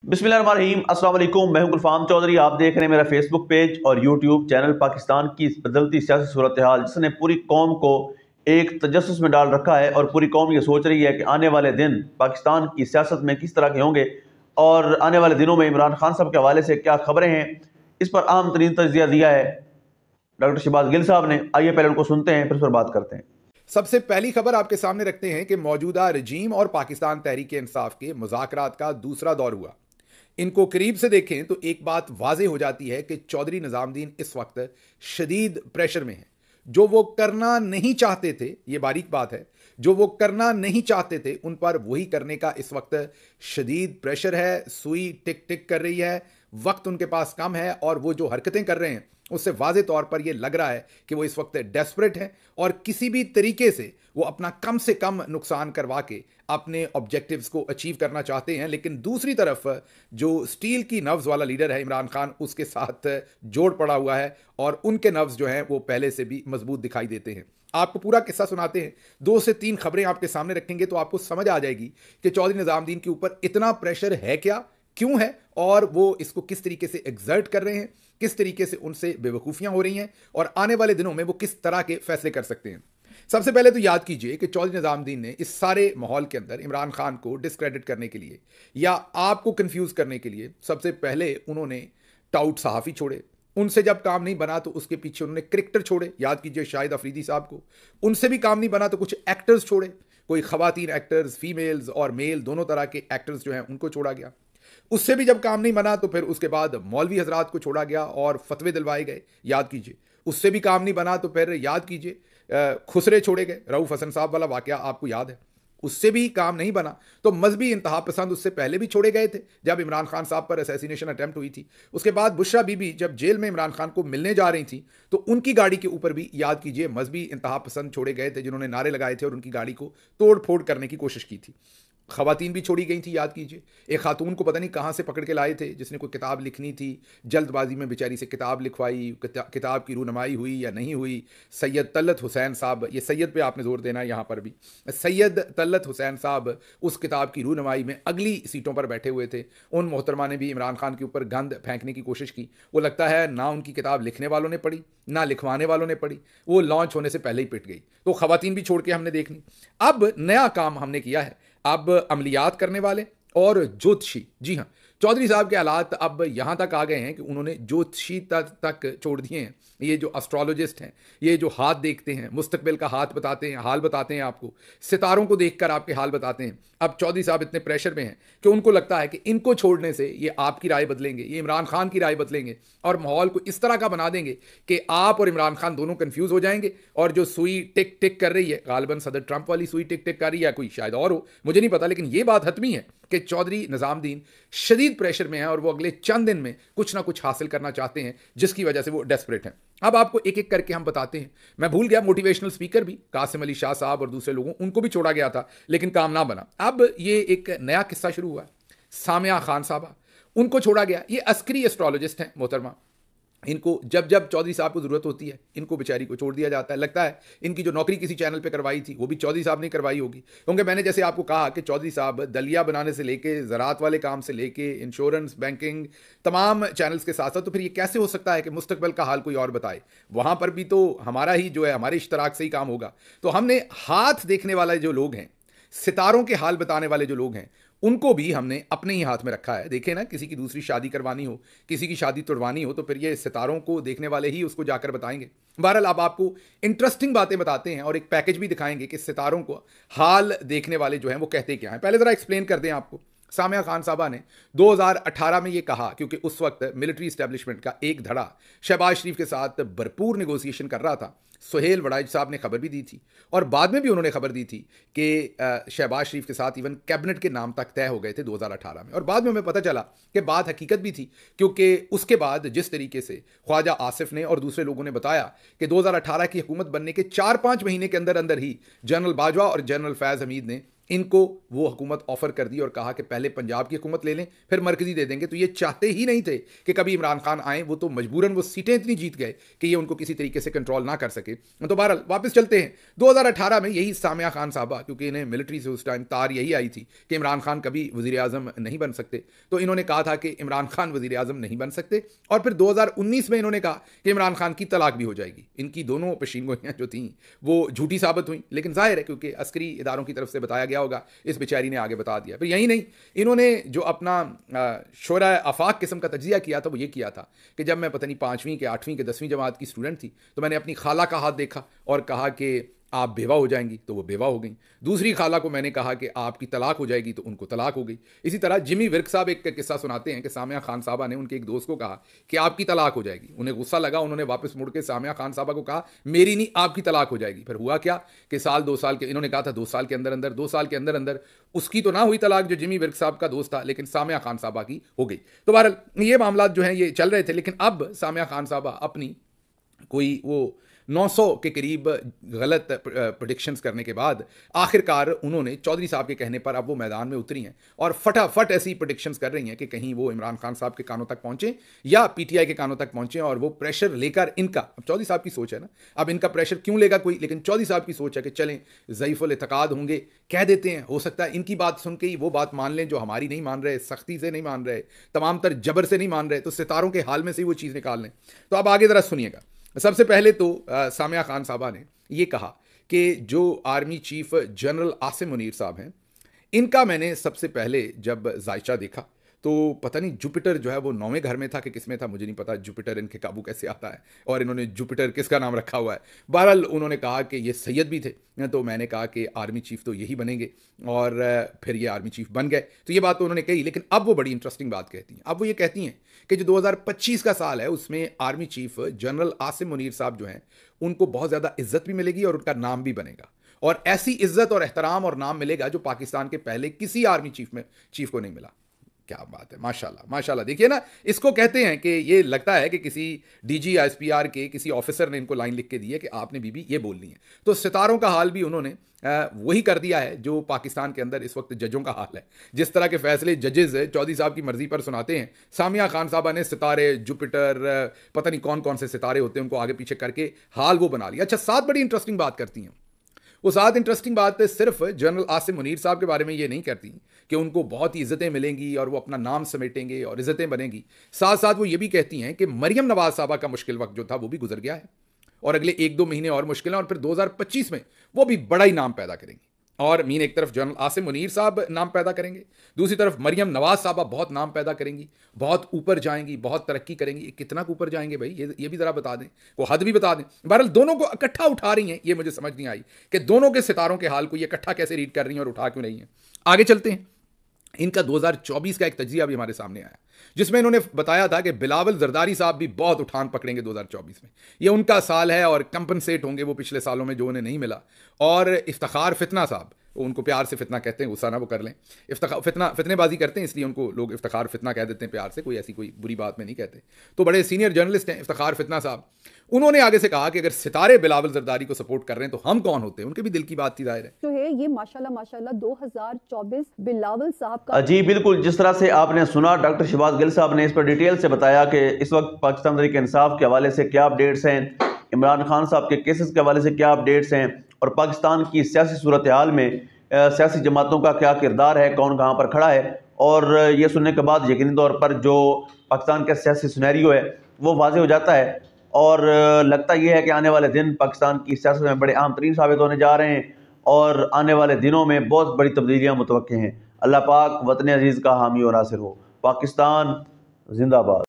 बिस्मिल्लाहिर्रहमानिर्रहीम, अस्सलाम वालेकुम। मैं हूं गुलफाम चौधरी। आप देख रहे हैं मेरा फेसबुक पेज और यूट्यूब चैनल। पाकिस्तान की इस बदलती सियासी सूरत हाल जिसने पूरी कौम को एक तजस्सुस में डाल रखा है और पूरी कौम ये सोच रही है कि आने वाले दिन पाकिस्तान की सियासत में किस तरह के होंगे और आने वाले दिनों में इमरान खान साहब के हवाले से क्या खबरें हैं, इस पर अहम तरीन तजिया दिया है डॉक्टर शहबाज गिल साहब ने। आइए पहले उनको सुनते हैं, फिर उस पर बात करते हैं। सबसे पहली खबर आपके सामने रखते हैं कि मौजूदा रजीम और पाकिस्तान तहरीक इंसाफ के मुज़ाकरात का दूसरा दौर हुआ। इनको करीब से देखें तो एक बात वाज़ेह हो जाती है कि चौधरी निज़ामुद्दीन इस वक्त शदीद प्रेशर में हैं। जो वो करना नहीं चाहते थे, ये बारीक बात है, जो वो करना नहीं चाहते थे उन पर वही करने का इस वक्त शदीद प्रेशर है। सुई टिक टिक कर रही है, वक्त उनके पास कम है और वो जो हरकतें कर रहे हैं उससे वाज़े तौर पर यह लग रहा है कि वो इस वक्त डेस्परेट हैं और किसी भी तरीके से वो अपना कम से कम नुकसान करवा के अपने ऑब्जेक्टिव्स को अचीव करना चाहते हैं। लेकिन दूसरी तरफ जो स्टील की नव्ज़ वाला लीडर है इमरान खान, उसके साथ जोड़ पड़ा हुआ है और उनके नव्ज़ जो हैं वो पहले से भी मजबूत दिखाई देते हैं। आपको पूरा किस्सा सुनाते हैं, 2 से 3 खबरें आपके सामने रखेंगे तो आपको समझ आ जाएगी कि चौधरी निज़ामुद्दीन के ऊपर इतना प्रेशर है क्या, क्यों है और वो इसको किस तरीके से एग्जर्ट कर रहे हैं, किस तरीके से उनसे बेवकूफ़ियां हो रही हैं और आने वाले दिनों में वो किस तरह के फैसले कर सकते हैं। सबसे पहले तो याद कीजिए कि चौधरी निज़ामुद्दीन ने इस सारे माहौल के अंदर इमरान खान को डिस्क्रेडिट करने के लिए या आपको कंफ्यूज करने के लिए सबसे पहले उन्होंने टाउट सहाफ़ी छोड़े। उनसे जब काम नहीं बना तो उसके पीछे उन्होंने क्रिकेटर छोड़े, याद कीजिए शाहिद अफरीदी साहब को। उनसे भी काम नहीं बना तो कुछ एक्टर्स छोड़े, कोई ख़वातीन एक्टर्स, फीमेल्स और मेल दोनों तरह के एक्टर्स जो हैं उनको छोड़ा गया। उससे भी जब काम नहीं बना तो फिर उसके बाद मौलवी हजरात को छोड़ा गया और फतवे दिलवाए गए, याद कीजिए। उससे भी काम नहीं बना तो फिर याद कीजिए खुसरे छोड़े गए, रऊफ हसन साहब वाला वाकया आपको याद है। उससे भी काम नहीं बना तो मजहबी इंतहा पसंद उससे पहले भी छोड़े गए थे जब इमरान खान साहब पर असैसिनेशन अटैम्प्ट हुई थी। उसके बाद बुशरा बीबी जब जेल में इमरान खान को मिलने जा रही थी तो उनकी गाड़ी के ऊपर भी याद कीजिए मजहबी इंतहा पसंद छोड़े गए थे जिन्होंने नारे लगाए थे और उनकी गाड़ी को तोड़ फोड़ करने की कोशिश की थी। ख़वातीन भी छोड़ी गई थी, याद कीजिए। एक खातून को पता नहीं कहाँ से पकड़ के लाए थे जिसने कोई किताब लिखनी थी, जल्दबाजी में बेचारी से किताब लिखवाई, किताब की रूनमाई हुई या नहीं हुई। सैयद तलत हुसैन साहब, ये सैयद पे आपने जोर देना है यहाँ पर भी, सैयद तलत हुसैन साहब उस किताब की रूनमाई में अगली सीटों पर बैठे हुए थे। उन मोहतरमा ने भी इमरान खान के ऊपर गंद फेंकने की कोशिश की। वो लगता है ना उनकी किताब लिखने वालों ने पढ़ी ना लिखवाने वालों ने पढ़ी, वो लॉन्च होने से पहले ही पिट गई। तो ख़वातीन भी छोड़ के हमने देख ली। अब नया काम हमने किया है, अब अमलियात करने वाले और ज्योतिषी, जी हाँ, चौधरी साहब के हालात अब यहां तक आ गए हैं कि उन्होंने ज्योतिषी तक छोड़ दिए हैं। ये जो एस्ट्रोलॉजिस्ट हैं, ये जो हाथ देखते हैं, मुस्तकबिल का हाथ बताते हैं, हाल बताते हैं, आपको सितारों को देखकर आपके हाल बताते हैं। अब चौधरी साहब इतने प्रेशर में हैं कि उनको लगता है कि इनको छोड़ने से ये आपकी राय बदलेंगे, ये इमरान खान की राय बदलेंगे और माहौल को इस तरह का बना देंगे कि आप और इमरान खान दोनों कंफ्यूज हो जाएंगे। और जो सुई टिक टिक कर रही है, गालिबन सदर ट्रंप वाली सुई टिक टिक कर रही है, कोई शायद और हो, मुझे नहीं पता, लेकिन ये बात हतमी है कि चौधरी निज़ामुद्दीन शदीद प्रेशर में है और वो अगले चंद दिन में कुछ ना कुछ हासिल करना चाहते हैं जिसकी वजह से वो डेस्परेट हैं। अब आपको एक एक करके हम बताते हैं। मैं भूल गया, मोटिवेशनल स्पीकर भी कासिम अली शाह साहब और दूसरे लोगों, उनको भी छोड़ा गया था लेकिन काम ना बना। अब ये एक नया किस्सा शुरू हुआ है। सामिया खान साहबा, उनको छोड़ा गया। ये अस्करी एस्ट्रोलॉजिस्ट हैं मोहतरमा। इनको जब जब चौधरी साहब को ज़रूरत होती है इनको बेचारी को छोड़ दिया जाता है। लगता है इनकी जो नौकरी किसी चैनल पे करवाई थी वो भी चौधरी साहब ने करवाई होगी, क्योंकि मैंने जैसे आपको कहा कि चौधरी साहब दलिया बनाने से लेके ज़राअत वाले काम से लेके इंश्योरेंस, बैंकिंग, तमाम चैनल्स के साथ साथ, तो फिर ये कैसे हो सकता है कि मुस्तकबिल का हाल कोई और बताए? वहाँ पर भी तो हमारा ही जो है, हमारे इश्तराक से ही काम होगा। तो हमने हाथ देखने वाले जो लोग हैं, सितारों के हाल बताने वाले जो लोग हैं, उनको भी हमने अपने ही हाथ में रखा है। देखें ना, किसी की दूसरी शादी करवानी हो, किसी की शादी तोड़वानी हो, तो फिर ये सितारों को देखने वाले ही उसको जाकर बताएंगे। बहरहाल अब आपको इंटरेस्टिंग बातें बताते हैं और एक पैकेज भी दिखाएंगे कि सितारों को हाल देखने वाले जो हैं वो कहते क्या हैं। पहले ज़रा एक्सप्लेन कर दें आपको। सामिया खान साहबा ने 2018 में ये कहा, क्योंकि उस वक्त मिलिट्री इस्टेब्लिशमेंट का एक धड़ा शहबाज शरीफ के साथ भरपूर नेगोशिएशन कर रहा था। सुहेल वड़ाइच साहब ने खबर भी दी थी और बाद में भी उन्होंने खबर दी थी कि शहबाज शरीफ के साथ इवन कैबिनेट के नाम तक तय हो गए थे 2018 में। और बाद में हमें पता चला कि बात हकीकत भी थी, क्योंकि उसके बाद जिस तरीके से ख्वाजा आसिफ ने और दूसरे लोगों ने बताया कि 2018 की हुकूमत बनने के 4-5 महीने के अंदर अंदर ही जनरल बाजवा और जनरल फैज़ हमीद ने इनको वो हुकूमत ऑफर कर दी और कहा कि पहले पंजाब की हुकूमत ले लें फिर मरकजी दे देंगे। तो ये चाहते ही नहीं थे कि कभी इमरान खान आए, वो तो मजबूरन वो सीटें इतनी जीत गए कि ये उनको किसी तरीके से कंट्रोल ना कर सके। तो बहरहाल वापस चलते हैं 2018 में, यही सामिया खान साहबा, क्योंकि इन्हें मिलिट्री से उस टाइम तार यही आई थी कि इमरान खान कभी वज़ीर आज़म नहीं बन सकते, तो इन्होंने कहा था कि इमरान खान वज़ीर आज़म नहीं बन सकते। और फिर 2019 में इन्होंने कहा कि इमरान खान की तलाक भी हो जाएगी। इनकी दोनों पेशीनगोइयाँ जो थीं वो झूठी साबित हुई, लेकिन जाहिर है क्योंकि अस्करी इदारों की तरफ से बताया गया होगा, इस बेचारी ने आगे बता दिया। फिर यही नहीं, इन्होंने जो अपना शोरा आफाक किस्म का तज्जिया किया था वो ये किया था कि जब मैं पता नहीं 5वीं के 8वीं के 10वीं जमात की स्टूडेंट थी तो मैंने अपनी खाला का हाथ देखा और कहा कि आप बेवा हो जाएंगी, तो वो बेवा हो गई। दूसरी खाला को मैंने कहा कि आपकी तलाक हो जाएगी, तो उनको तलाक हो गई। इसी तरह जिमी विर्क साहब एक किस्सा सुनाते हैं कि सामिया खान साहबा ने उनके एक दोस्त को कहा कि आपकी तलाक हो जाएगी। उन्हें गुस्सा लगा, उन्होंने वापस मुड़ के सामिया खान साहबा को कहा मेरी नहीं, आपकी तलाक हो जाएगी। फिर हुआ क्या कि साल 2 साल के, इन्होंने कहा था 2 साल के अंदर अंदर, 2 साल के अंदर अंदर उसकी तो ना हुई तलाक जो जिमी विर्क साहब का दोस्त था, लेकिन सामिया खान साहबा की हो गई। तो बहरहाल ये मामला जो हैं ये चल रहे थे। लेकिन अब सामिया खान साहबा अपनी कोई वो 900 के करीब गलत प्रेडिक्शंस करने के बाद आखिरकार उन्होंने चौधरी साहब के कहने पर अब वो मैदान में उतरी हैं और फटाफट ऐसी प्रेडिक्शंस कर रही हैं कि कहीं वो इमरान खान साहब के कानों तक पहुंचे या पीटीआई के कानों तक पहुंचे और वो प्रेशर लेकर इनका, अब चौधरी साहब की सोच है ना, अब इनका प्रेशर क्यों लेगा कोई, लेकिन चौधरी साहब की सोच है कि चलें ज़ईफ़ुल इत्तेक़ाद होंगे, कह देते हैं, हो सकता है इनकी बात सुन के ही वो बात मान लें जो हमारी नहीं मान रहे, सख्ती से नहीं मान रहे, तमाम तर जबर से नहीं मान रहे, तो सितारों के हाल में से ही वो चीज़ निकाल लें। तो अब आगे ज़रा सुनिएगा। सबसे पहले तो सामिया खान साहबा ने ये कहा कि जो army chief general Asim Munir साहब हैं, इनका मैंने सबसे पहले जब जायचा देखा तो पता नहीं जुपिटर जो है वो 9वें घर में था कि किस में था, मुझे नहीं पता जुपिटर इनके काबू कैसे आता है और इन्होंने जुपिटर किसका नाम रखा हुआ है। बहरहाल उन्होंने कहा कि ये सैयद भी थे, तो मैंने कहा कि आर्मी चीफ तो यही बनेंगे और फिर ये आर्मी चीफ बन गए। तो ये बात तो उन्होंने कही, लेकिन अब वो बड़ी इंटरेस्टिंग बात कहती हैं। अब वो ये कहती हैं कि जो 2025 का साल है उसमें army chief general Asim Munir साहब जो हैं उनको बहुत ज़्यादा इज्जत भी मिलेगी और उनका नाम भी बनेगा, और ऐसी इज्जत और एहतराम और नाम मिलेगा जो पाकिस्तान के पहले किसी आर्मी चीफ को नहीं मिला। क्या बात है, माशाल्लाह माशाल्लाह। देखिए ना, इसको कहते हैं कि ये लगता है कि किसी डीजी या एसपीआर के किसी ऑफिसर ने इनको लाइन लिख के दी है कि आपने बीबी ये बोलनी है। तो सितारों का हाल भी उन्होंने वही कर दिया है जो पाकिस्तान के अंदर इस वक्त जजों का हाल है। जिस तरह के फैसले जजेस चौधरी साहब की मर्जी पर सुनाते हैं, सामिया खान साहबा ने सितारे, जुपिटर, पता नहीं कौन कौन से सितारे होते हैं उनको आगे पीछे करके हाल वो बना लिया। अच्छा, 7 बड़ी इंटरेस्टिंग बात करती हैं वो। 7 इंटरेस्टिंग बात सिर्फ जनरल आसिम मुनीर साहब के बारे में ये नहीं करती कि उनको बहुत ही इज्जतें मिलेंगी और वो अपना नाम समेटेंगे और इज्जतें बनेंगी, साथ साथ वो ये भी कहती हैं कि मरियम नवाज साहबा का मुश्किल वक्त जो था वो भी गुजर गया है और अगले 1-2 महीने और मुश्किल हैं और फिर 2025 में वो भी बड़ा ही नाम पैदा करेंगी। और मीन एक तरफ जनरल आसिम मुनीर साहब नाम पैदा करेंगे, दूसरी तरफ मरियम नवाज साहबा बहुत नाम पैदा करेंगी, बहुत ऊपर जाएंगी, बहुत तरक्की करेंगी। कितना ऊपर जाएंगे भाई, ये भी ज़रा बता दें, को हद भी बता दें। बहरहाल दोनों को इकट्ठा उठा रही हैं, ये मुझे समझ नहीं आई कि दोनों के सितारों के हाल को ये इकट्ठा कैसे रीड कर रही हैं और उठा क्यों रही हैं। आगे चलते हैं। इनका 2024 का एक तजिया भी हमारे सामने आया जिसमें इन्होंने बताया था कि बिलावल जरदारी साहब भी बहुत उठान पकड़ेंगे 2024 में, ये उनका साल है और कंपनसेट होंगे वो पिछले सालों में जो उन्हें नहीं मिला। और इफ्तिखार फितना साहब, उनको प्यार से फितना कहते हैं, गुस्सा ना वो कर लें, फितनेबाजी करते हैं इसलिए उनको लोग इफ्तिखार फितना कह देते हैं प्यार से, कोई ऐसी कोई बुरी बात में नहीं कहते। तो बड़े सीनियर जर्नलिस्ट हैं इफ्तिखार फितना साहब। उन्होंने आगे से कहा कि अगर सितारे बिलावल जरदारी को सपोर्ट कर रहे हैं तो हम कौन होते हैं, उनके भी दिल की बात थी जाहिर है। जो है ये माशाल्लाह माशाल्लाह 2024 बिलावल साहब का। जी बिल्कुल, जिस तरह से आपने सुना डॉक्टर शहबाज गिल साहब ने इस पर डिटेल से बताया कि इस वक्त पाकिस्तान तहरीक इंसाफ के हवाले से क्या अपडेट्स हैं, इमरान खान साहब के केसेस के हवाले से क्या अपडेट्स हैं और पाकिस्तान की सियासी सूरत हाल में सियासी जमातों का क्या किरदार है, कौन कहाँ पर खड़ा है। और ये सुनने के बाद यकीनी तौर पर जो पाकिस्तान का सियासी सिनेरियो है वो वाज़ेह हो जाता है और लगता यह है कि आने वाले दिन पाकिस्तान की सियासत में बड़े अहम तरीन साबित होने जा रहे हैं और आने वाले दिनों में बहुत बड़ी तब्दीलियाँ मुतवक्के हैं। अल्लाह पाक वतन अजीज़ का हामी और नासिर हो। पाकिस्तान जिंदाबाद।